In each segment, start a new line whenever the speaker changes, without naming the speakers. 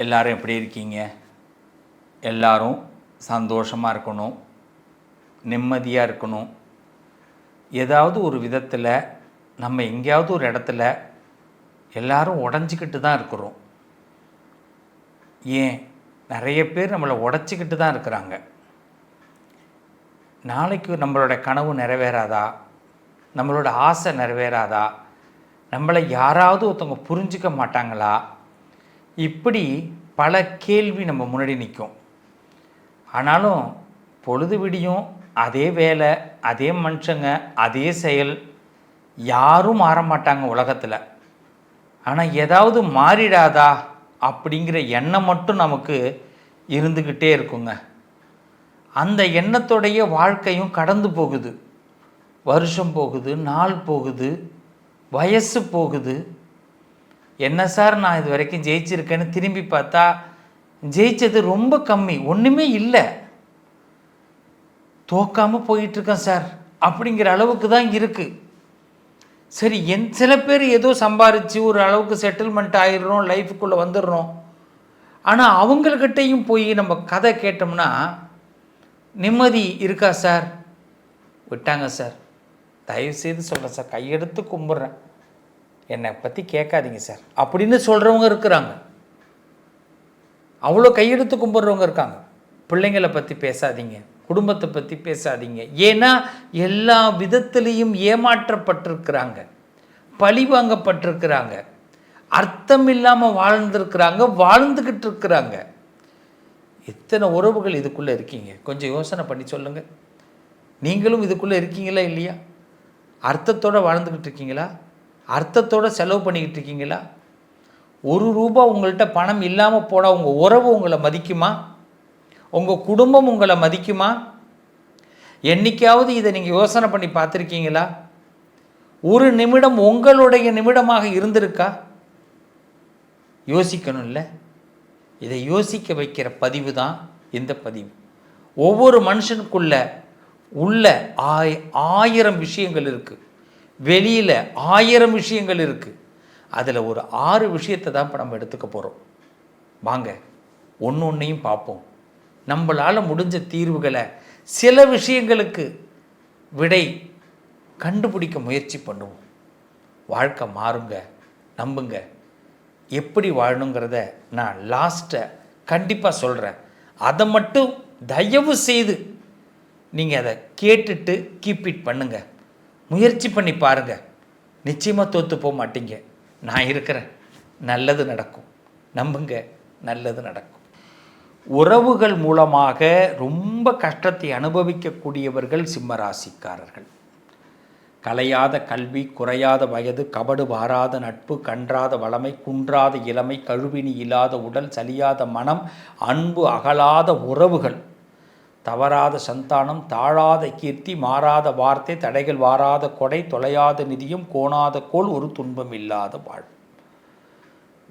எல்லாரும் எப்படி இருக்கீங்க? எல்லாரும் சந்தோஷமாக இருக்கணும், நிம்மதியாக இருக்கணும். ஏதாவது ஒரு விதத்தில் நம்ம எங்கேயாவது ஒரு இடத்துல எல்லாரும் உடஞ்சிக்கிட்டு தான் இருக்கிறோம். ஏன் நிறைய பேர் நம்மளை உடச்சிக்கிட்டு தான் இருக்கிறாங்க. நாளைக்கு நம்மளோட கனவு நிறைவேறாதா, நம்மளோட ஆசை நிறைவேறாதா, நம்மளை யாராவது ஒருத்தவங்க புரிஞ்சிக்க மாட்டாங்களா, இப்படி பல கேள்வி நம்ம முன்னாடி நிற்கும். ஆனாலும் பொழுது விடியும், அதே வேலை, அதே மனுஷங்க, அதே செயல், யாரும் மாற மாட்டாங்க உலகத்தில். ஆனால் ஏதாவது மாறிடாதா அப்படிங்கிற எண்ணம் மட்டும் நமக்கு இருந்துக்கிட்டே இருக்குங்க. அந்த எண்ணத்தோடைய வாழ்க்கையும் கடந்து போகுது. வருஷம் போகுது, நாள் போகுது, வயசு போகுது. என்ன சார் நான் இது வரைக்கும் ஜெயிச்சிருக்கேன்னு திரும்பி பார்த்தா ஜெயிச்சது ரொம்ப கம்மி, ஒன்றுமே இல்லை, தோக்காமல் போயிட்டுருக்கேன் சார் அப்படிங்கிற அளவுக்கு தான் இருக்குது. சரி, சில பேர் ஏதோ சம்பாரித்து ஒரு அளவுக்கு செட்டில்மெண்ட் ஆகிடுறோம், லைஃபுக்குள்ளே வந்துடுறோம். ஆனால் அவங்கக்கிட்டையும் போய் நம்ம கதை கேட்டோம்னா, நிம்மதி இருக்கா சார், விட்டாங்க சார், தயவுசெய்து சொல்கிறேன் சார், கையெடுத்து கும்பிட்றேன், என்னை பற்றி கேட்காதீங்க சார் அப்படின்னு சொல்கிறவங்க இருக்கிறாங்க. அவ்வளோ கையெடுத்து கும்பிட்றவங்க இருக்காங்க. பிள்ளைங்களை பற்றி பேசாதீங்க, குடும்பத்தை பற்றி பேசாதீங்க. ஏன்னா எல்லா விதத்துலேயும் ஏமாற்றப்பட்டிருக்கிறாங்க, பழி வாங்கப்பட்டிருக்கிறாங்க, அர்த்தம் இல்லாமல் வாழ்ந்துருக்கிறாங்க, வாழ்ந்துக்கிட்டு இருக்கிறாங்க. எத்தனை உறவுகள் இதுக்குள்ளே இருக்கீங்க, கொஞ்சம் யோசனை பண்ணி சொல்லுங்கள். நீங்களும் இதுக்குள்ளே இருக்கீங்களா இல்லையா? அர்த்தத்தோடு வாழ்ந்துக்கிட்டு இருக்கீங்களா? அர்த்தத்தோடு செலவு பண்ணிக்கிட்டு இருக்கீங்களா? ₹1 உங்கள்கிட்ட பணம் இல்லாமல் போனால் உங்கள் உறவு உங்களை மதிக்குமா? உங்கள் குடும்பம் உங்களை மதிக்குமா? என்னைக்காவது இதை நீங்கள் யோசனை பண்ணி பார்த்துருக்கீங்களா? ஒரு நிமிடம் உங்களுடைய நிமிடமாக இருந்திருக்கா? யோசிக்கணும்ல. இதை யோசிக்க வைக்கிற பதிவு தான் இந்த பதிவு. ஒவ்வொரு மனுஷனுக்குள்ள உள்ள 1000 விஷயங்கள் இருக்குது, வெளியில் 1000 விஷயங்கள் இருக்குது. அதில் ஒரு 6 விஷயத்தை தான் இப்போ நம்ம எடுத்துக்க போகிறோம். வாங்க ஒன்றையும் பார்ப்போம். நம்மளால் முடிஞ்ச தீர்வுகளை, சில விஷயங்களுக்கு விடை கண்டுபிடிக்க முயற்சி பண்ணுவோம். வாழ்க்கை மாறுங்க, நம்புங்க. எப்படி வாழணுங்கிறத நான் லாஸ்ட்டை கண்டிப்பாக சொல்கிறேன். அதை மட்டும் தயவு செய்து நீங்கள் அதை கேட்டுட்டு கீப் இட் பண்ணுங்கள், முயற்சி பண்ணி பாருங்கள். நிச்சயமாக தோற்று போக மாட்டீங்க. நான் இருக்கிறேன், நல்லது நடக்கும், நம்புங்க, நல்லது நடக்கும். உறவுகள் மூலமாக ரொம்ப கஷ்டத்தை அனுபவிக்கக்கூடியவர்கள் சிம்மராசிக்காரர்கள். கலையாத கல்வி, குறையாத வயது, கபடு வாராத நட்பு, கன்றாத வளமை, குன்றாத இளமை, கழுவினி இல்லாத உடல், சலியாத மனம், அன்பு அகலாத உறவுகள், தவறாத சந்தானம், தாழாத கீர்த்தி, மாறாத வார்த்தை, தடைகள் வாராத கொடை, தொலையாத நிதியம், கோணாத கோல், ஒரு துன்பம் இல்லாத வாழ்வு.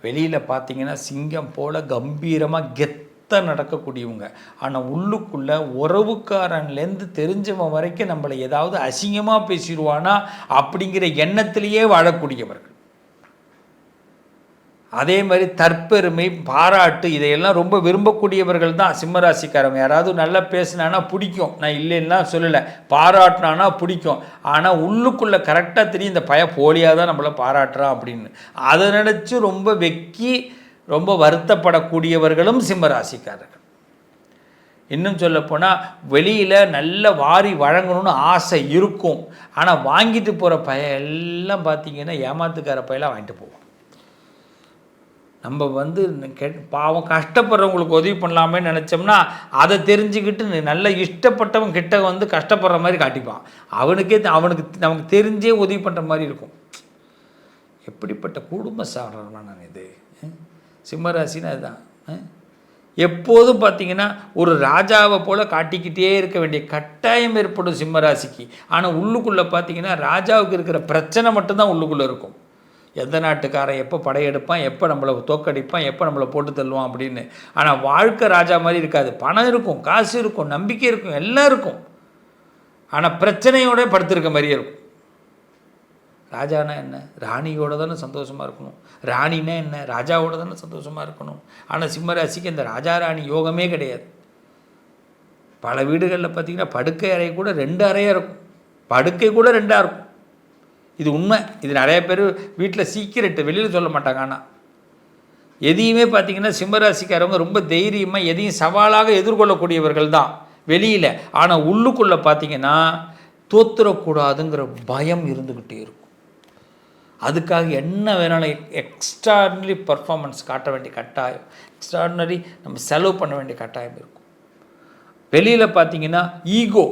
வெளியில் பார்த்தீங்கன்னா சிங்கம் போல் கம்பீரமாக கெத்தாக நடக்கக்கூடியவங்க. ஆனால் உள்ளுக்குள்ளே உறவுக்காரன்லேருந்து தெரிஞ்சவன் வரைக்கும் நம்மளை ஏதாவது அசிங்கமாக பேசிடுவானா அப்படிங்கிற எண்ணத்திலேயே வாழக்கூடியவர்கள். அதே மாதிரி தற்பெருமை, பாராட்டு, இதையெல்லாம் ரொம்ப விரும்பக்கூடியவர்கள் தான் சிம்மராசிக்காரங்க. யாராவது நல்லா பேசினானா பிடிக்கும், நான் இல்லைன்னா சொல்லலை, பாராட்டினானா பிடிக்கும். ஆனால் உள்ளுக்குள்ளே கரெக்டாக தெரியும் இந்த போலியாக தான் நம்மளை பாராட்டுறான் அப்படின்னு. அதை நினச்சி ரொம்ப வெக்கி ரொம்ப வருத்தப்படக்கூடியவர்களும் சிம்மராசிக்காரர்கள். இன்னும் சொல்லப்போனால் வெளியில் நல்ல வாரி வழங்கணும்னு ஆசை இருக்கும். ஆனால் வாங்கிட்டு போகிற எல்லாம் பார்த்திங்கன்னா ஏமாத்துக்கார பையெல்லாம் வாங்கிட்டு போவோம். நம்ம பாவம் கஷ்டப்படுறவங்களுக்கு உதவி பண்ணலாமே நினச்சோம்னா அதை தெரிஞ்சுக்கிட்டு நல்ல இஷ்டப்பட்டவன் கிட்ட கஷ்டப்படுற மாதிரி காட்டிப்பான். அவனுக்கு நமக்கு தெரிஞ்சே உதவி பண்ணுற மாதிரி இருக்கும். எப்படிப்பட்ட குடும்ப சாரணா நான் இது. சிம்மராசினா இதுதான். எப்போதும் பார்த்திங்கன்னா ஒரு ராஜாவை போல் காட்டிக்கிட்டே இருக்க வேண்டிய கட்டாயம் ஏற்படும் சிம்மராசிக்கு. ஆனால் உள்ளுக்குள்ளே பார்த்திங்கன்னா ராஜாவுக்கு இருக்கிற பிரச்சனை மட்டும்தான் உள்ளுக்குள்ளே இருக்கும். எந்த நாட்டுக்காரன் எப்போ படையெடுப்பான், எப்போ நம்மளை தோக்கடிப்பான், எப்போ நம்மளை போட்டு தள்ளுவான் அப்படின்னு. ஆனால் வாழ்க்கை ராஜா மாதிரி இருக்காது. பணம் இருக்கும், காசு இருக்கும், நம்பிக்கை இருக்கும், எல்லாம் இருக்கும். ஆனால் பிரச்சனையோட படுத்திருக்க மாதிரியே இருக்கும். ராஜானா என்ன, ராணியோட தானே சந்தோஷமாக இருக்கணும். ராணினா என்ன, ராஜாவோட தானே சந்தோஷமாக இருக்கணும். ஆனால் சிம்மராசிக்கு இந்த ராஜா ராணி யோகமே கிடையாது. பல வீடுகளில் பார்த்திங்கன்னா படுக்கை அறை கூட 2 அறையாக இருக்கும், படுக்கை கூட 2ஆக இருக்கும். இது உண்மை. இது நிறைய பேர் வீட்டில் சீக்கிரட்டு வெளியில் சொல்ல மாட்டாங்க. ஆனால் எதையுமே பார்த்திங்கன்னா சிம்மராசிக்காரவங்க ரொம்ப தைரியமாக எதையும் சவாலாக எதிர்கொள்ளக்கூடியவர்கள் தான் வெளியில். ஆனால் உள்ளுக்குள்ளே பார்த்திங்கன்னா தோத்துறக்கூடாதுங்கிற பயம் இருந்துக்கிட்டே இருக்கும். அதுக்காக என்ன வேணாலும் எக்ஸ்ட்ராடினரி பர்ஃபார்மன்ஸ் காட்ட வேண்டிய கட்டாயம், எக்ஸ்ட்ராடினரி நம்ம செலவு பண்ண வேண்டிய கட்டாயம் இருக்கும். வெளியில் பார்த்திங்கன்னா ஈகோ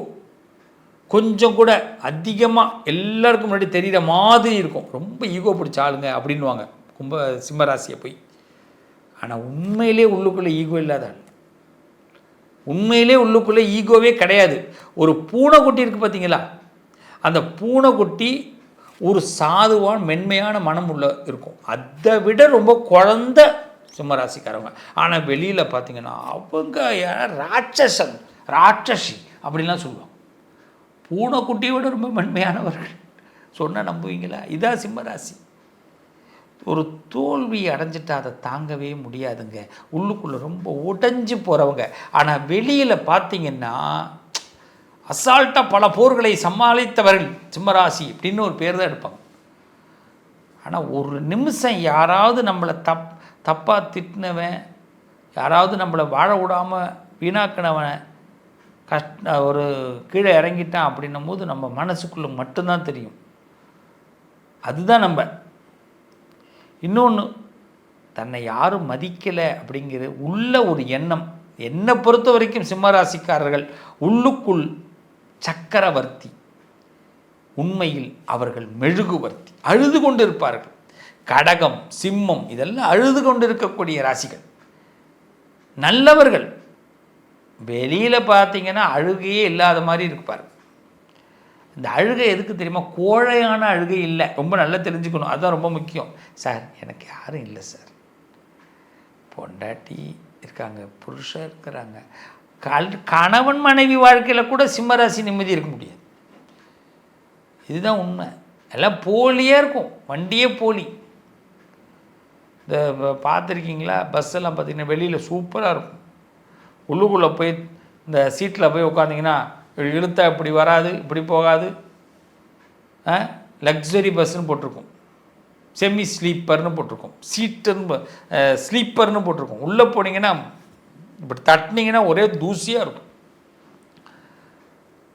கொஞ்சம் கூட அதிகமாக எல்லாருக்கும் முன்னாடி தெரிகிற மாதிரி இருக்கும். ரொம்ப ஈகோ பிடிச்ச ஆளுங்க அப்படின்வாங்க சிம்மராசியை போய். ஆனால் உண்மையிலே உள்ளுக்குள்ளே ஈகோ இல்லாத ஆள், உண்மையிலே உள்ளுக்குள்ளே ஈகோவே கிடையாது. ஒரு பூனைக்குட்டி இருக்குது பார்த்தீங்களா, அந்த பூனைக்குட்டி ஒரு சாதுவான மென்மையான மனம் உள்ள இருக்கும். அதை விட ரொம்ப குழந்த சிம்மராசிக்காரவங்க. ஆனால் வெளியில் பார்த்தீங்கன்னா அவங்க ராட்சசி அப்படின்லாம் சொல்லுவாங்க. பூனைக்குட்டியை விட ரொம்ப மென்மையானவர்கள் சொன்னால் நம்புவீங்களா? இதான் சிம்மராசி. ஒரு தோல்வி அடைஞ்சிட்டா அதை தாங்கவே முடியாதுங்க. உள்ளுக்குள்ளே ரொம்ப உடைஞ்சு போகிறவங்க. ஆனால் வெளியில் பார்த்தீங்கன்னா அசால்ட்டாக பல போர்களை சமாளித்தவர்கள் சிம்மராசி அப்படின்னு ஒரு பேர் தான் எடுப்பாங்க. ஆனால் ஒரு நிமிஷம் யாராவது நம்மளை தப்பாக திட்டினவன், யாராவது நம்மளை வாழ விடாமல் வீணாக்கினவன் ஒரு கீழே இறங்கிட்டான் அப்படின்னும் போது நம்ம மனசுக்குள்ளே மட்டும்தான் தெரியும். அதுதான் நம்ம. இன்னொன்று, தன்னை யாரும் மதிக்கலை அப்படிங்கிற உள்ள ஒரு எண்ணம். என்னை பொறுத்த வரைக்கும் சிம்மராசிக்காரர்கள் உள்ளுக்குள் சக்கரவர்த்தி, உண்மையில் அவர்கள் மெழுகுவர்த்தி, அழுது கொண்டு இருப்பார்கள். கடகம், சிம்மம் இதெல்லாம் அழுது கொண்டு இருக்கக்கூடிய ராசிகள். நல்லவர்கள். வெளியில் பார்த்தீங்கன்னா அழுகையே இல்லாத மாதிரி இருப்பார். இந்த அழுகை எதுக்கு தெரியுமா? கோழையான அழுகை இல்லை. ரொம்ப நல்லா தெரிஞ்சுக்கணும், அதுதான் ரொம்ப முக்கியம். சார் எனக்கு யாரும் இல்லை சார், பொண்டாட்டி இருக்காங்க, புருஷன் இருக்கிறாங்க. கணவன் மனைவி வாழ்க்கையில் கூட சிம்மராசி நிம்மதி இருக்க முடியாது. இதுதான் உண்மை. எல்லாம் போலியாக இருக்கும், வண்டியே போலி. இந்த பார்த்துருக்கீங்களா, பஸ்ஸெல்லாம் பார்த்திங்கன்னா வெளியில் சூப்பராக இருக்கும். உள்ளுக்குள்ளே போய் இந்த சீட்டில் போய் உட்காந்திங்கன்னா இழுத்தா இப்படி வராது, இப்படி போகாது. லக்ஸரி பஸ்ஸுன்னு போட்டிருக்கும், செமி ஸ்லீப்பர்னு போட்டிருக்கும், சீட்டுன்னு ஸ்லீப்பர்னு போட்டிருக்கும். உள்ளே போனீங்கன்னா இப்படி தட்டினீங்கன்னா ஒரே தூசியாக இருக்கும்.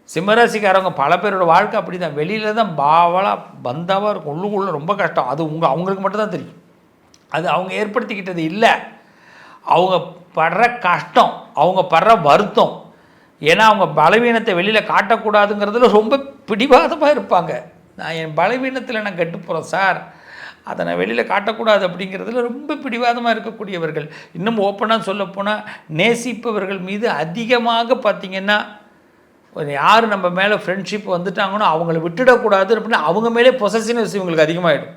சிம்மராசிக்காரவங்க பல பேரோட வாழ்க்கை அப்படி தான். வெளியில் தான் பாவலாக பந்தாவாக இருக்கும், உள்ளுக்குள்ளே ரொம்ப கஷ்டம். அது அவங்களுக்கு மட்டும்தான் தெரியும். அது அவங்க ஏற்படுத்திக்கிட்டது இல்லை. அவங்க படுற கஷ்டம், அவங்க படுற வருத்தம். ஏன்னா அவங்க பலவீனத்தை வெளியில் காட்டக்கூடாதுங்கிறதுல ரொம்ப பிடிவாதமாக இருப்பாங்க. நான் என் பலவீனத்தில் நான் கெட்டு போகிறேன் சார், அதை நான் வெளியில் காட்டக்கூடாது அப்படிங்கிறதுல ரொம்ப பிடிவாதமாக இருக்கக்கூடியவர்கள். இன்னும் ஓப்பனாக சொல்லப்போனால் நேசிப்பவர்கள் மீது அதிகமாக பார்த்திங்கன்னா, யார் நம்ம மேலே ஃப்ரெண்ட்ஷிப் வந்துட்டாங்கன்னா அவங்கள விட்டுடக்கூடாது அப்படின்னா அவங்க மேலே பொசசிவ்னஸ் இவங்களுக்கு அதிகமாகிடும்.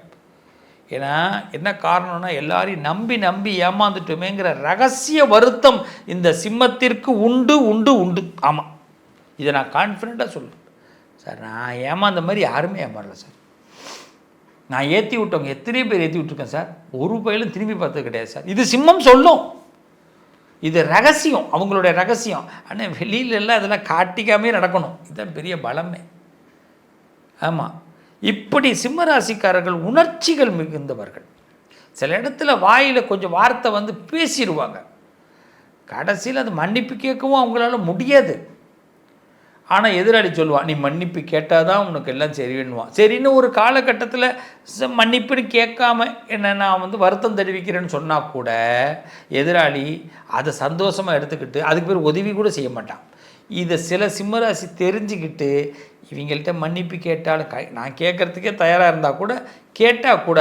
ஏன்னா என்ன காரணம்னா, எல்லாரையும் நம்பி நம்பி ஏமாந்துட்டோமேங்கிற ரகசிய வருத்தம் இந்த சிம்மத்திற்கு உண்டு உண்டு உண்டு. ஆமாம், இதை நான் கான்ஃபிடெண்ட்டாக சொல்லுவேன் சார். நான் ஏமாந்த மாதிரி யாருமே ஏமாறல சார். நான் ஏற்றி விட்டவங்க எத்தனையோ பேர் ஏற்றி விட்டுருக்கேன் சார், ஒரு பயிலும் திரும்பி பார்த்தது கிடையாது சார். இது சிம்மம் சொல்லும், இது ரகசியம், அவங்களுடைய ரகசியம். ஆனால் வெளியிலெல்லாம் இதெல்லாம் காட்டிக்காமே நடக்கணும். இதுதான் பெரிய பலமே. ஆமாம், இப்படி சிம்மராசிக்காரர்கள் உணர்ச்சிகள் மிகுந்தவர்கள். சில இடத்துல வாயில் கொஞ்சம் வார்த்தை வந்து பேசிடுவாங்க, கடைசியில் அது மன்னிப்பு கேட்கவும் அவங்களால முடியாது. ஆனால் எதிராளி சொல்லுவான், நீ மன்னிப்பு கேட்டால் தான் உனக்கு எல்லாம் சரின்னுவான். சரின்னு ஒரு காலகட்டத்தில் மன்னிப்புன்னு கேட்காம என்ன நான் வந்து வருத்தம் தெரிவிக்கிறேன்னு சொன்னால் கூட எதிராளி அதை சந்தோஷமாக எடுத்துக்கிட்டு அதுக்கு பேர் உதவி கூட செய்ய மாட்டான். இதை சில சிம்மராசி தெரிஞ்சுக்கிட்டு இவங்கள்ட்ட மன்னிப்பு கேட்டாலும் நான் கேட்குறதுக்கே தயாராக இருந்தால் கூட கேட்டால் கூட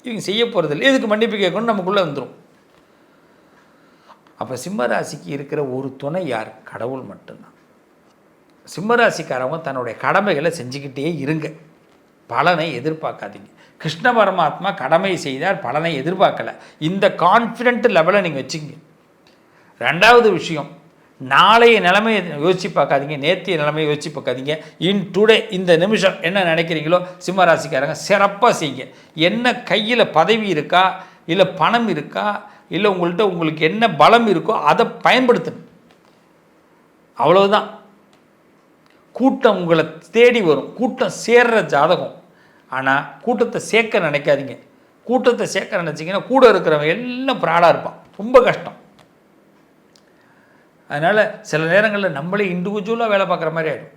இவங்க செய்ய போகிறதில்ல, எதுக்கு மன்னிப்பு கேட்கணும்னு நமக்குள்ளே வந்துடும். அப்போ சிம்மராசிக்கு இருக்கிற ஒரு துணை யார்? கடவுள் மட்டும்தான். சிம்மராசிக்காரவங்க தன்னுடைய கடமைகளை செஞ்சுக்கிட்டே இருங்க, பலனை எதிர்பார்க்காதீங்க. கிருஷ்ண பரமாத்மா கடமை செய்தார், பலனை எதிர்பார்க்கலை. இந்த கான்ஃபிடென்ட் லெவலை நீங்கள் வச்சுங்க. ரெண்டாவது விஷயம், நாளைய நிலைமையை யோசிச்சு பார்க்காதீங்க, நேற்றைய நிலைமையை யோசிச்சு பார்க்காதீங்க. டுடே இந்த நிமிஷம் என்ன நினைக்கிறீங்களோ சிம்மராசிக்காரங்க சிறப்பாக செய்யுங்க. என்ன கையில் பதவி இருக்கா, இல்லை பணம் இருக்கா, இல்லை உங்களுக்கு என்ன பலம் இருக்கோ அதை பயன்படுத்தணும். அவ்வளவுதான். கூட்டம் உங்களை தேடி வரும், கூட்டம் சேர்ற ஜாதகம். ஆனால் கூட்டத்தை சேர்க்க நினைக்காதீங்க. கூட்டத்தை சேர்க்க நினச்சிங்கன்னா கூட இருக்கிறவங்க எல்லாம் ப்ராடாக இருப்பான், ரொம்ப கஷ்டம். அதனால் சில நேரங்களில் நம்மளே இண்டிவிஜுவலாக வேலை பார்க்குற மாதிரி ஆகிடும்.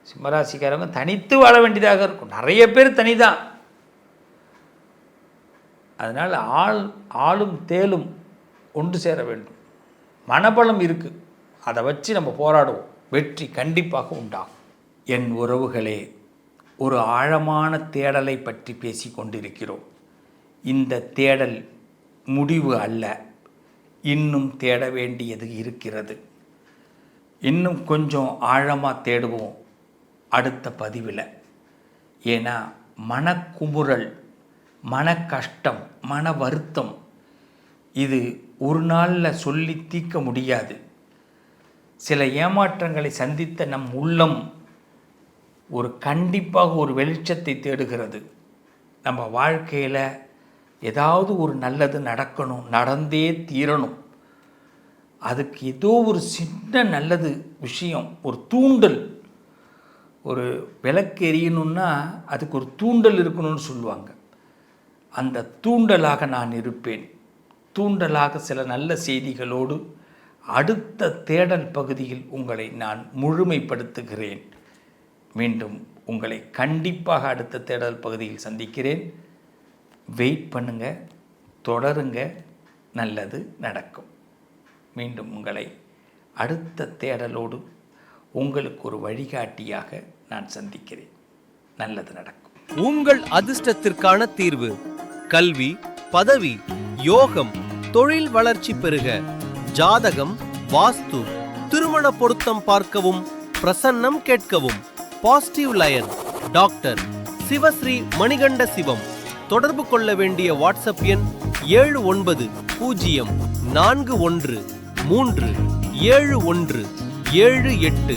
சிம்மராசிக்காரங்க தனித்து வாழ வேண்டியதாக இருக்கும். நிறைய பேர் தனி தான். அதனால் ஆளும் தேலும் ஒன்று சேர வேண்டும். மனபலம் இருக்குது, அதை வச்சு நம்ம போராடுவோம். வெற்றி கண்டிப்பாக உண்டாகும். என் உறவுகளே, ஒரு ஆழமான தேடலை பற்றி பேசி கொண்டிருக்கிறோம். இந்த தேடல் முடிவு அல்ல, இன்னும் தேட வேண்டியது இருக்கிறது. இன்னும் கொஞ்சம் ஆழமாக தேடுவோம் அடுத்த பதிவில். ஏன்னா மனக்குமுறல், மன கஷ்டம், மன வருத்தம் இது ஒரு நாளில் சொல்லி தீர்க்க முடியாது. சில ஏமாற்றங்களை சந்தித்த நம் உள்ளம் கண்டிப்பாக ஒரு வெளிச்சத்தை தேடுகிறது. நம்ம வாழ்க்கையில் ஏதாவது ஒரு நல்லது நடக்கணும், நடந்தே தீரணும். அதுக்கு ஏதோ ஒரு சின்ன நல்லது விஷயம், ஒரு தூண்டல். ஒரு விளக்கு எரியணும்னா அதுக்கு ஒரு தூண்டல் இருக்கணும்னு சொல்லுவாங்க. அந்த தூண்டலாக நான் இருப்பேன். தூண்டலாக சில நல்ல செய்திகளோடு அடுத்த தேடல் பகுதியில் உங்களை நான் முழுமைப்படுத்துகிறேன். மீண்டும் உங்களை கண்டிப்பாக அடுத்த தேடல் பகுதியில் சந்திக்கிறேன். வெயிட் பண்ணுங்க, தொடருங்க, நல்லது நடக்கும். மீண்டும் உங்களை அடுத்த தேடலோடு உங்களுக்கு ஒரு வழிகாட்டியாக நான் சந்திக்கிறேன். நல்லது நடக்கும்.
உங்கள் அதிர்ஷ்டத்திற்கான தீர்வு: கல்வி, பதவி, யோகம், தொழில் வளர்ச்சி பெருக, ஜாதகம், வாஸ்து, திருமண பொருத்தம் பார்க்கவும், பிரசன்னம் கேட்கவும். Positive lion doctor Sivasri Manikanda Sivam. தொடர்பு கொள்ள வேண்டிய வாட்ஸ்அப் எண் 7904137178.